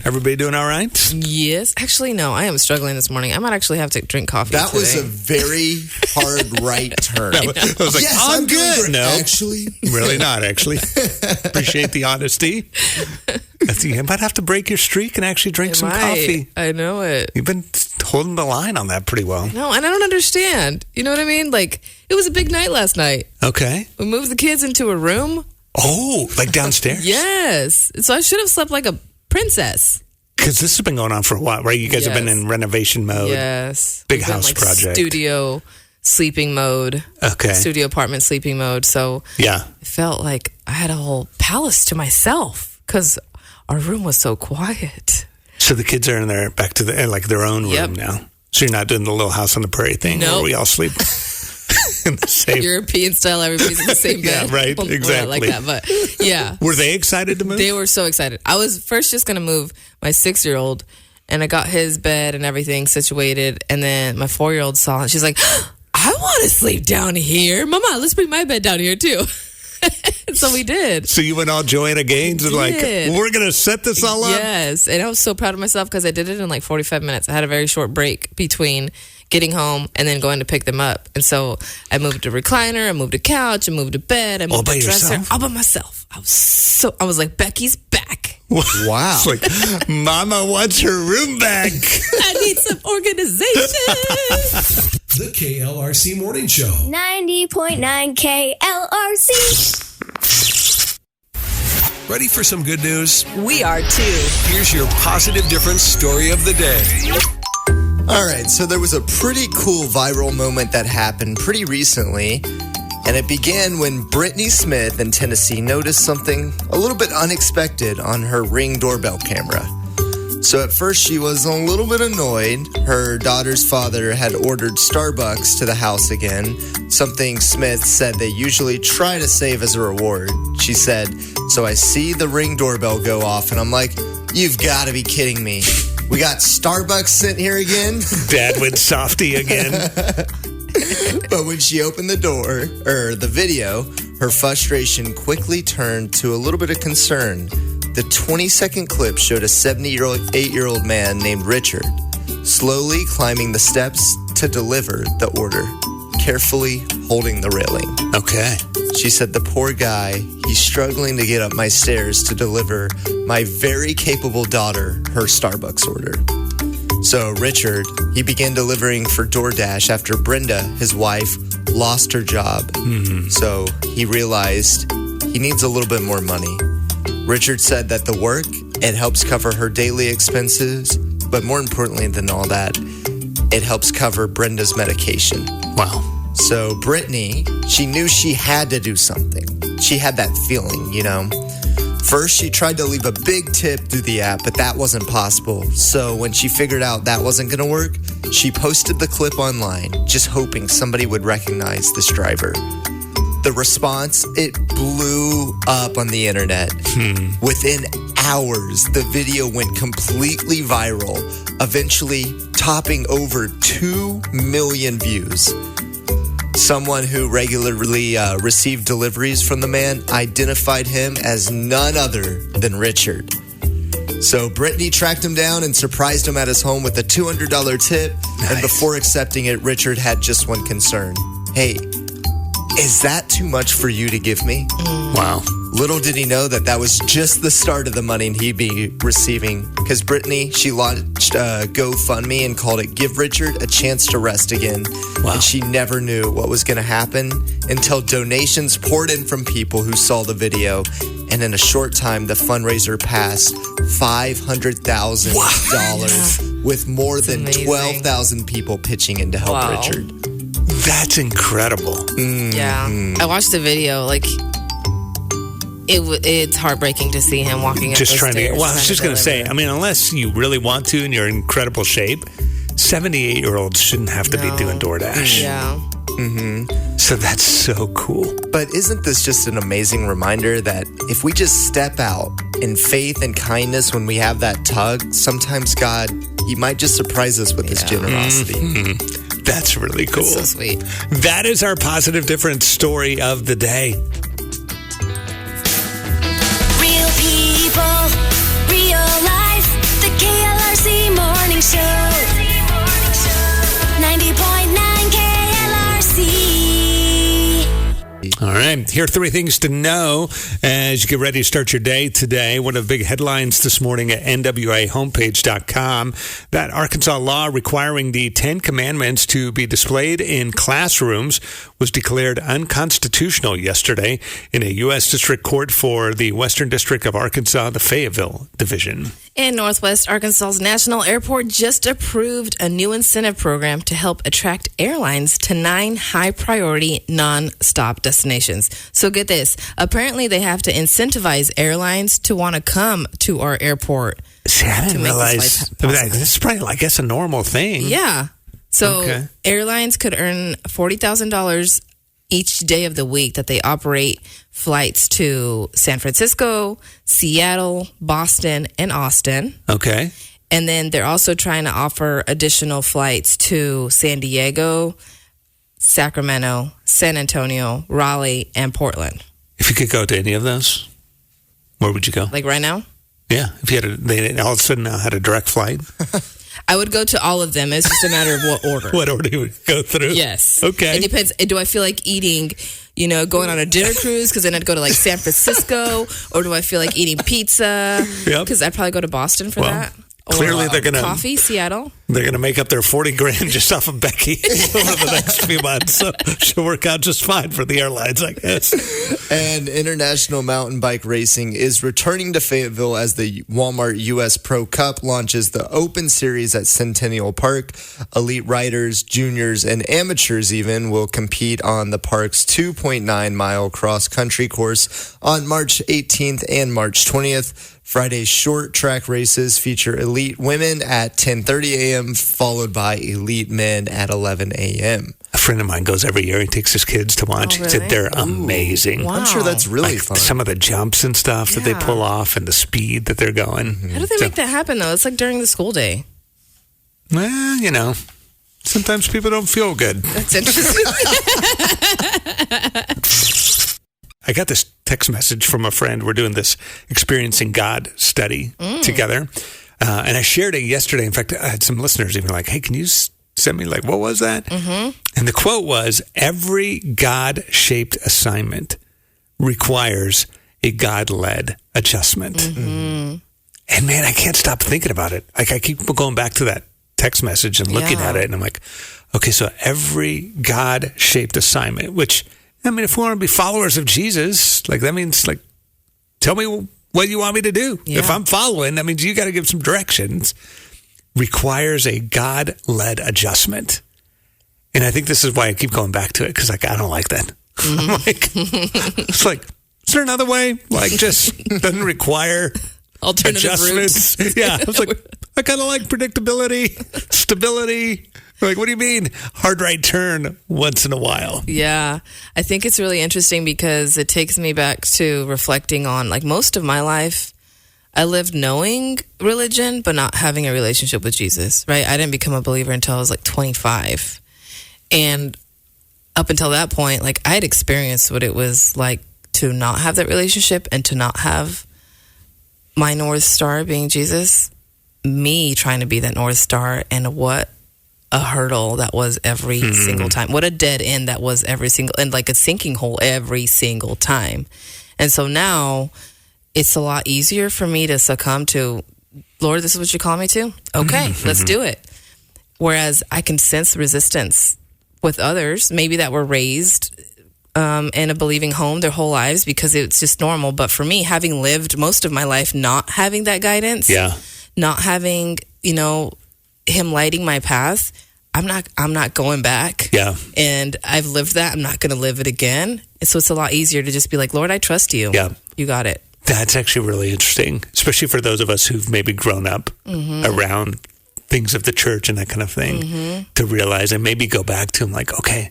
Everybody doing all right? Yes. Actually, no. I am struggling this morning. I might actually have to drink coffee That today. was a very hard right turn. I was like, yes, I'm good. No, actually. really not, actually. Appreciate the honesty. You might have to break your streak and actually drink some coffee. I know it. You've been holding the line on that pretty well. No, and I don't understand. You know what I mean? Like, it was a big night last night. Okay. We moved the kids into a room. Oh, like downstairs? Yes. So I should have slept like a princess. Because this has been going on for a while, right? You guys have been in renovation mode. Yes. Big We've been, house project. Studio sleeping mode. Okay. Studio apartment sleeping mode. So yeah, it felt like I had a whole palace to myself because our room was so quiet. So the kids are in there back to their own room now. So you're not doing the little house on the prairie thing where we all sleep in the same European style. Everybody's in the same bed. Yeah, right. Well, Exactly. not like that, but yeah. Were they excited to move? They were so excited. I was first just going to move my 6-year-old, and I got his bed and everything situated, and then my 4-year-old saw it. She's like, I want to sleep down here. Mama, let's bring my bed down here too. So we did. So you went all Joanna Gaines and like, we're going to set this all up? Yes. And I was so proud of myself because I did it in like 45 minutes. I had a very short break between getting home and then going to pick them up. And so I moved a recliner, I moved a couch, I moved a bed, I moved a dresser. Yourself? All by myself. I was like, Becky's back. Wow. It's like, Mama wants her room back. I need some organization. The KLRC Morning Show. 90.9 KLRC. Ready for some good news? We are too. Here's your positive difference story of the day. All right, so there was a pretty cool viral moment that happened pretty recently, and it began when Brittany Smith in Tennessee noticed something a little bit unexpected on her Ring doorbell camera. So at first she was a little bit annoyed. Her daughter's father had ordered Starbucks to the house again, something Smith said they usually try to save as a reward. She said, so I see the Ring doorbell go off, and I'm like, you've got to be kidding me. We got Starbucks sitting here again? Dad went softy again. But when she opened the door, or the video, her frustration quickly turned to a little bit of concern. The 20-second clip showed a 78-year-old man named Richard slowly climbing the steps to deliver the order, carefully holding the railing. Okay. She said, the poor guy, he's struggling to get up my stairs to deliver my very capable daughter her Starbucks order. So Richard, he began delivering for DoorDash after Brenda, his wife, lost her job. Mm-hmm. So he realized he needs a little bit more money. Richard said that the work, it helps cover her daily expenses, but more importantly than all that, it helps cover Brenda's medication. Wow. So Brittany, she knew she had to do something. She had that feeling, you know. First, she tried to leave a big tip through the app, but that wasn't possible. So when she figured out that wasn't going to work, she posted the clip online, just hoping somebody would recognize this driver. The response, it blew up on the internet. Within hours, the video went completely viral, eventually topping over 2 million views. Someone who regularly received deliveries from the man identified him as none other than Richard. So Brittany tracked him down and surprised him at his home with a $200 tip. Nice. And before accepting it, Richard had just one concern. Hey, is that too much for you to give me? Wow. Little did he know that was just the start of the money he'd be receiving. Because Brittany, she launched a GoFundMe and called it Give Richard a Chance to Rest Again. Wow. And she never knew what was going to happen until donations poured in from people who saw the video. And in a short time, the fundraiser passed $500,000 with more than 12,000 people pitching in to help Richard. That's incredible. Mm-hmm. Yeah. I watched the video. Like, it's heartbreaking to see him walking up just those trying stairs. Well, I was just going to say, I mean, unless you really want to and you're in incredible shape, 78-year-olds shouldn't have to be doing DoorDash. Yeah. Mm-hmm. So that's so cool. But isn't this just an amazing reminder that if we just step out in faith and kindness when we have that tug, sometimes God, he might just surprise us with his generosity. Mm-hmm. That's really cool. That's so sweet. That is our positive difference story of the day. Real people, real life, Here are 3 things to know as you get ready to start your day today. One of the big headlines this morning at nwahomepage.com, that Arkansas law requiring the 10 Commandments to be displayed in classrooms was declared unconstitutional yesterday in a U.S. District Court for the Western District of Arkansas, the Fayetteville Division. And Northwest Arkansas's National Airport just approved a new incentive program to help attract airlines to 9 high-priority non-stop destinations. So get this. Apparently, they have to incentivize airlines to want to come to our airport. See, I didn't realize. This is probably, I guess, a normal thing. Yeah. So airlines could earn $40,000 each day of the week that they operate flights to San Francisco, Seattle, Boston, and Austin. Okay. And then they're also trying to offer additional flights to San Diego, Sacramento, San Antonio, Raleigh, and Portland. If you could go to any of those, where would you go? Like right now? Yeah. If you had they all of a sudden now had a direct flight. I would go to all of them. It's just a matter of what order. What order you would go through? Yes. Okay. It depends. Do I feel like eating, going on a dinner cruise? Because then I'd go to like San Francisco. Or do I feel like eating pizza? Yep. Because I'd probably go to Boston for that. Or clearly they're going to... Coffee, Seattle. They're going to make up their $40,000 just off of Becky over the next few months. So she'll work out just fine for the airlines, I guess. And international mountain bike racing is returning to Fayetteville as the Walmart U.S. Pro Cup launches the Open Series at Centennial Park. Elite riders, juniors, and amateurs even will compete on the park's 2.9-mile cross-country course on March 18th and March 20th. Friday's short track races feature elite women at 10:30 a.m., followed by elite men at 11 a.m. A friend of mine goes every year. He takes his kids to watch. Oh, really? He said they're amazing. Wow. I'm sure that's really fun. Some of the jumps and stuff that they pull off and the speed that they're going. How do they make that happen, though? It's like during the school day. Well, sometimes people don't feel good. That's interesting. I got this text message from a friend. We're doing this Experiencing God study together. And I shared it yesterday. In fact, I had some listeners even like, hey, can you send me, what was that? Mm-hmm. And the quote was, every God-shaped assignment requires a God-led adjustment. Mm-hmm. And man, I can't stop thinking about it. I keep going back to that text message and looking at it. And I'm like, okay, so every God-shaped assignment, which... if we want to be followers of Jesus, that means, tell me what you want me to do. Yeah. If I'm following, that means you got to give some directions. Requires a God-led adjustment. And I think this is why I keep going back to it, because, I don't like that. Mm-hmm. Is there another way? Just doesn't require alternative adjustments. Routes. Yeah. I was I kind of like predictability, stability. What do you mean? Hard right turn once in a while. Yeah. I think it's really interesting because it takes me back to reflecting on, most of my life, I lived knowing religion, but not having a relationship with Jesus, right? I didn't become a believer until I was 25. And up until that point, I had experienced what it was like to not have that relationship and to not have my North Star being Jesus, me trying to be that North Star, and what a hurdle that was every single time. What a dead end that was every single, and a sinking hole every single time. And so now it's a lot easier for me to succumb to, Lord, this is what you call me to? Okay, let's do it. Whereas I can sense resistance with others, maybe that were raised in a believing home their whole lives because it's just normal. But for me, having lived most of my life not having that guidance, not having, him lighting my path, I'm not going back. Yeah. And I've lived that. I'm not going to live it again. And so it's a lot easier to just be like, Lord, I trust you. Yeah. You got it. That's actually really interesting, especially for those of us who've maybe grown up around things of the church and that kind of thing, to realize and maybe go back to him okay,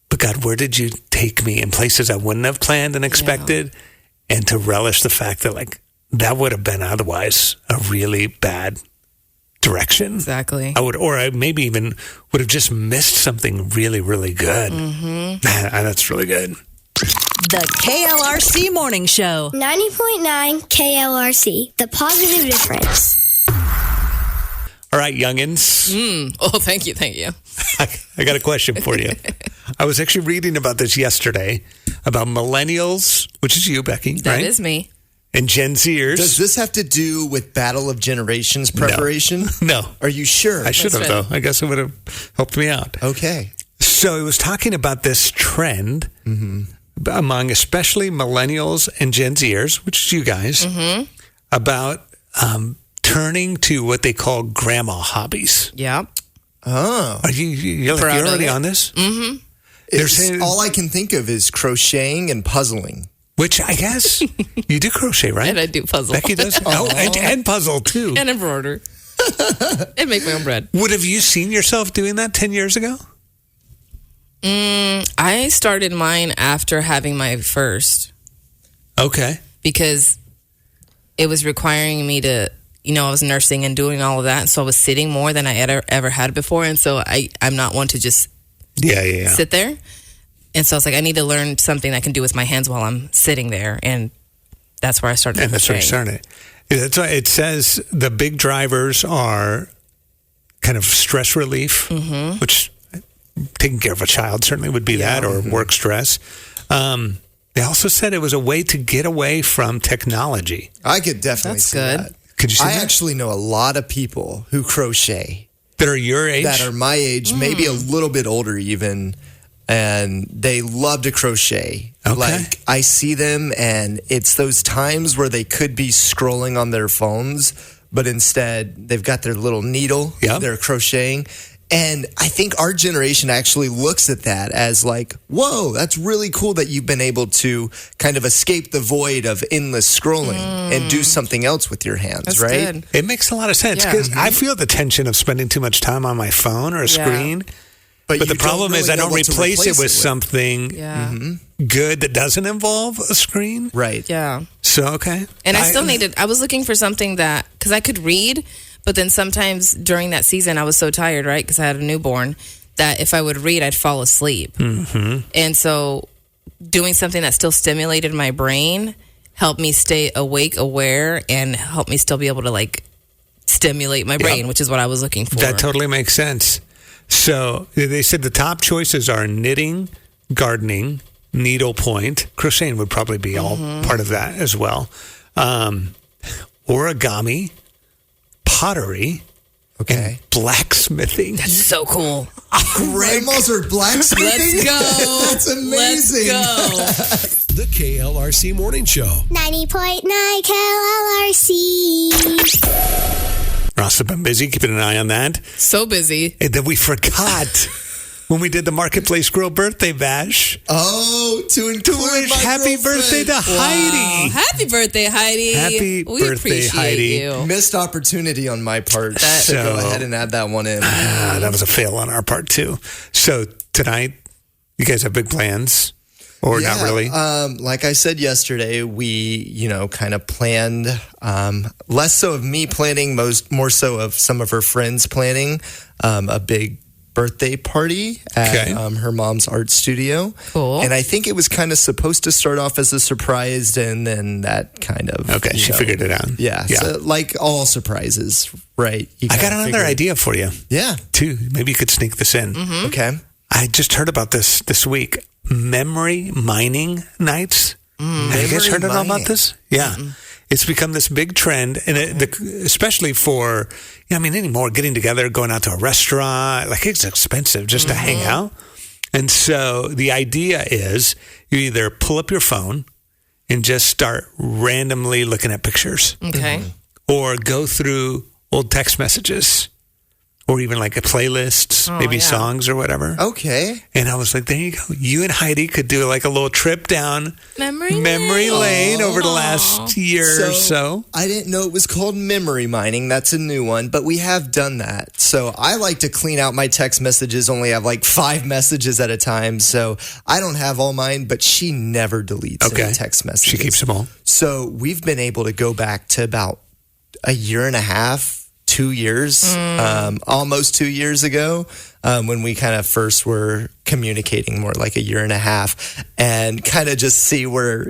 but God, where did you take me in places I wouldn't have planned and expected? Yeah. And to relish the fact that that would have been otherwise a really bad direction. Exactly. I maybe even would have just missed something really, really good. That's really good. The KLRC Morning Show. 90.9 KLRC. The positive difference. All right, youngins. Oh, thank you. I I got a question for you. I was actually reading about this yesterday about millennials, which is you, Becky, That right? is me. And Gen Zers. Does this have to do with Battle of Generations preparation? No. Are you sure? I should have, That's though. I guess it would have helped me out. Okay. So it was talking about this trend among especially millennials and Gen Zers, which is you guys, about turning to what they call grandma hobbies. Yeah. Oh. Are you're Proud of already it. on this? They're saying- all I can think of is crocheting and puzzling. Which I guess you do crochet, right? And I do puzzle. Becky does? Oh, and puzzle too. And embroider. And make my own bread. Would have you seen yourself doing that 10 years ago? I started mine after having my first Okay. because it was requiring me to, I was nursing and doing all of that. So I was sitting more than I ever had before. And so I'm not one to just Yeah. sit there. And so I was like, I need to learn something I can do with my hands while I'm sitting there. And that's where I started. And that's where you crocheting. started. Yeah, that's why it says the big drivers are kind of stress relief, which taking care of a child certainly would be that, or work stress. They also said it was a way to get away from technology. I could definitely That's see good. that. Could you see I that? actually know a lot of people who crochet That are your age? that are my age, maybe a little bit older even, and they love to crochet. Okay. Like, I see them, and it's those times where they could be scrolling on their phones, but instead they've got their little needle, Yep. they're crocheting. And I think our generation actually looks at that as like, whoa, that's really cool that you've been able to kind of escape the void of endless scrolling and do something else with your hands, That's right? good. It makes a lot of sense Yeah. because I feel the tension of spending too much time on my phone or a Yeah. screen. But you the problem don't is really I know don't what to replace it with with. something Yeah. good that doesn't involve a screen. Right. Yeah. So, okay. And I still needed, I was looking for something that, because I could read, but then sometimes during that season, I was so tired, right? Because I had a newborn, that if I would read, I'd fall asleep. And so doing something that still stimulated my brain helped me stay awake, aware, and helped me still be able to like stimulate my brain, which is what I was looking for. That totally makes sense. So they said the top choices are knitting, gardening, needlepoint. Crocheting would probably be all part of that as well. Origami, pottery, Okay. blacksmithing. That's so cool. Grandmas are blacksmithing? Let's go. That's amazing. Let's go. The KLRC Morning Show. 90.9 KLRC. Ross has been busy keeping an eye on that. So busy. And then we forgot when we did the Marketplace Girl birthday bash Oh, to include wish my happy girlfriend. birthday to Heidi. Happy birthday, Heidi. Happy we birthday, appreciate Heidi. you. Missed opportunity on my part to So- go ahead and add that one in. That was a fail on our part too. So tonight, you guys have big plans, or not really? Like I said yesterday, we, kind of planned, less so of me planning, more so of some of her friends planning a big birthday party at Okay. her mom's art studio. Cool. And I think it was kind of supposed to start off as a surprise, and then that kind of... Okay, she figured it out. Yeah. So like all surprises, right? You I got kinda another figure- idea for you Yeah. too. Maybe you could sneak this in. Okay. I just heard about this week. Memory mining nights. Have you guys Memory heard at all about mining. this? Yeah. It's become this big trend, and especially for, anymore, getting together, going out to a restaurant, like it's expensive just to hang out. And so the idea is you either pull up your phone and just start randomly looking at pictures, Okay. or go through old text messages, or even like a playlists, maybe yeah. songs or whatever. Okay. And I was like, there you go. You and Heidi could do like a little trip down Memory lane over the last year or so. I didn't know it was called memory mining. That's a new one, but we have done that. So I like to clean out my text messages, only have like 5 messages at a time. So I don't have all mine, but she never deletes any text messages. She keeps them all. So we've been able to go back to about a year and a half, 2 years, almost 2 years ago, when we kind of first were communicating, more like a year and a half, and kind of just see where,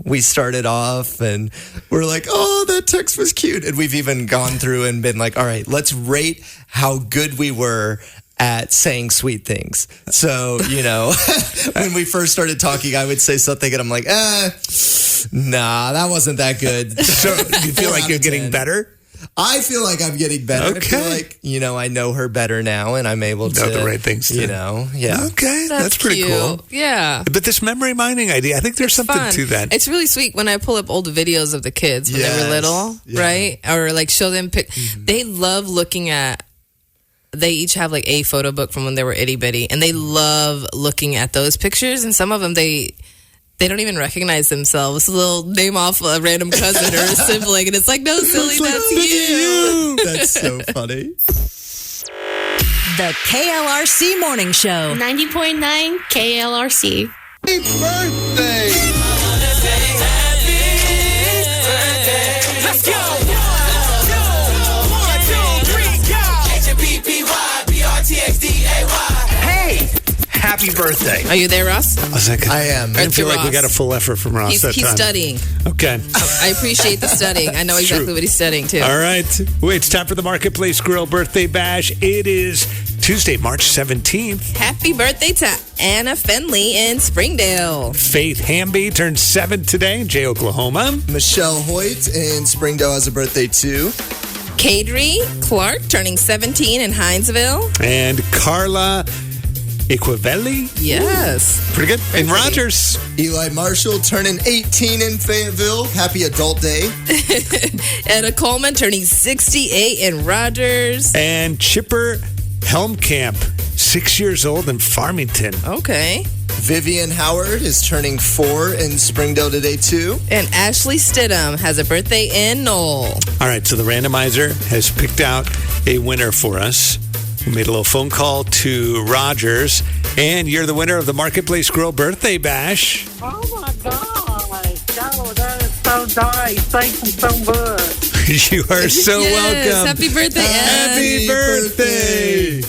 we started off, and we're like, oh, that text was cute. And we've even gone through and been like, all right, let's rate how good we were at saying sweet things. So, when we first started talking, I would say something and I'm like, nah, that wasn't that good. So you feel like you're getting better? I feel like I'm getting better. Okay. I feel like, I know her better now and I'm able to know the right things to. yeah. Okay, that's pretty cute. cool. Yeah. But this memory mining idea, I think there's something Fun. to that. It's really sweet when I pull up old videos of the kids when they were little, right? Or like show them They love looking at. They each have like a photo book from when they were itty bitty, and they love looking at those pictures. And some of them they don't even recognize themselves. They'll name off a random cousin or a sibling, and it's like, no, silly, that's you. That's so funny. The KLRC Morning Show. 90.9 KLRC. Happy birthday! Let's go! 1, 2, 3, go! HMPPYBRTXDAY. Hey! Happy birthday. Are you there, Ross? I am. I didn't feel like we Ross. got a full effort from Ross He's that time. studying. Okay. I appreciate the studying. I know exactly true. what he's studying, too. All right. Wait, it's time for the Marketplace Grill Birthday Bash. It is Tuesday, March 17th. Happy birthday to Anna Fenley in Springdale. Faith Hamby turned 7 today in Jay, Oklahoma. Michelle Hoyt in Springdale has a birthday too. Kadri Clark turning 17 in Hinesville. And Carla Equivelli. Yes. Pretty good. In pretty. Rogers. Eli Marshall turning 18 in Fayetteville. Happy adult day. Anna Coleman turning 68 in Rogers. And Chipper Helmkamp, 6 years old in Farmington. Okay. Vivian Howard is turning 4 in Springdale today too. And Ashley Stidham has a birthday in Knoll. All right, so the randomizer has picked out a winner for us. We made a little phone call to Rogers, and you're the winner of the Marketplace Grill Birthday Bash. Oh my gosh. Oh, that is so nice. Thank you so much. You are so Yes, welcome. happy birthday, Ann. Happy birthday.